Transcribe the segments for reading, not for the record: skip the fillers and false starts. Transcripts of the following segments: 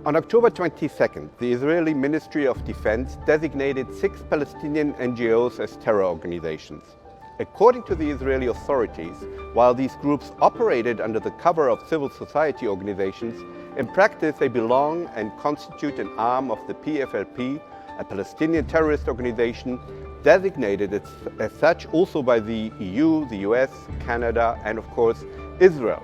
On October 22nd, the Israeli Ministry of Defense designated 6 Palestinian NGOs as terror organizations. According to the Israeli authorities, while these groups operated under the cover of civil society organizations, in practice they belong and constitute an arm of the PFLP, a Palestinian terrorist organization designated as such also by the EU, the US, Canada, and of course Israel.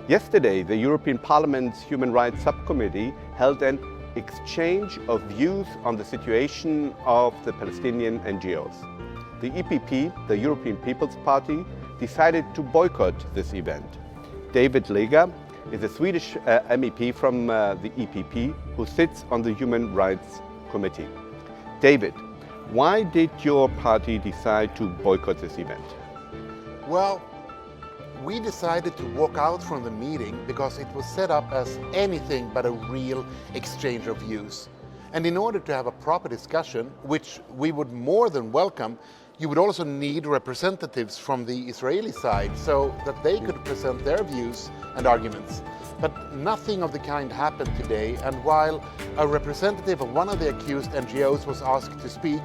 Yesterday, the European Parliament's Human Rights Subcommittee held an exchange of views on the situation of the Palestinian NGOs. The EPP, the European People's Party, decided to boycott this event. David Lega is a Swedish MEP from the EPP who sits on the Human Rights Committee. David, why did your party decide to boycott this event? Well, we decided to walk out from the meeting because it was set up as anything but a real exchange of views. And in order to have a proper discussion, which we would more than welcome, you would also need representatives from the Israeli side so that they could present their views and arguments. But nothing of the kind happened today, and while a representative of one of the accused NGOs was asked to speak,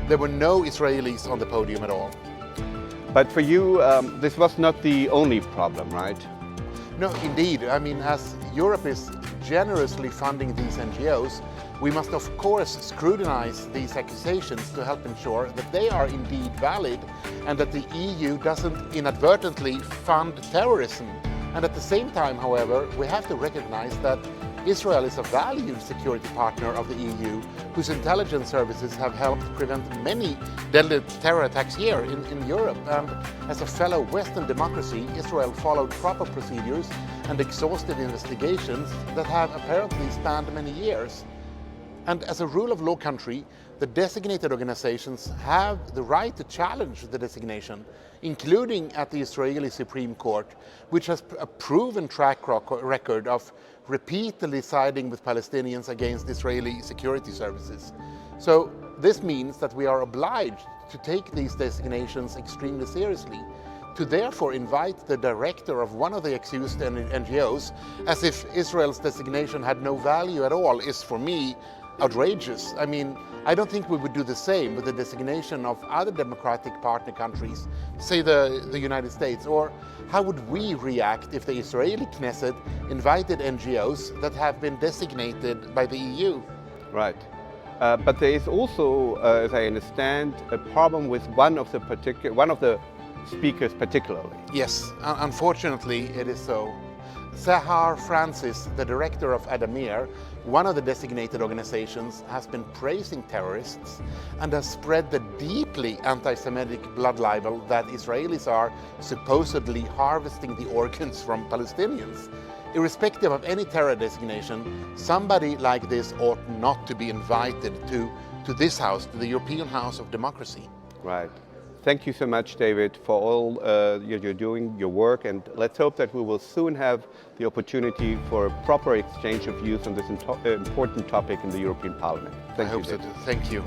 there were no Israelis on the podium at all. But for you, this was not the only problem, right? No, indeed. I mean, as Europe is generously funding these NGOs, we must of course scrutinize these accusations to help ensure that they are indeed valid and that the EU doesn't inadvertently fund terrorism. And at the same time, however, we have to recognize that Israel is a valued security partner of the EU, whose intelligence services have helped prevent many deadly terror attacks here in Europe. And as a fellow Western democracy, Israel followed proper procedures and exhaustive investigations that have apparently spanned many years. And as a rule of law country, the designated organizations have the right to challenge the designation, including at the Israeli Supreme Court, which has a proven track record of repeatedly siding with Palestinians against Israeli security services. So this means that we are obliged to take these designations extremely seriously, to therefore invite the director of one of the accused NGOs, as if Israel's designation had no value at all, is for me outrageous. I mean, I don't think we would do the same with the designation of other democratic partner countries, say the United States. Or how would we react if the Israeli Knesset invited NGOs that have been designated by the EU? Right. But there is also, as I understand, a problem with one of the speakers particularly. Yes, unfortunately it is so. Zahar Francis, the director of Adamir, one of the designated organizations, has been praising terrorists and has spread the deeply anti-Semitic blood libel that Israelis are supposedly harvesting the organs from Palestinians. Irrespective of any terror designation, somebody like this ought not to be invited to this house, to the European House of Democracy. Right. Thank you so much, David, for all you're doing, your work, and let's hope that we will soon have the opportunity for a proper exchange of views on this important topic in the European Parliament. I hope so too. Thank you.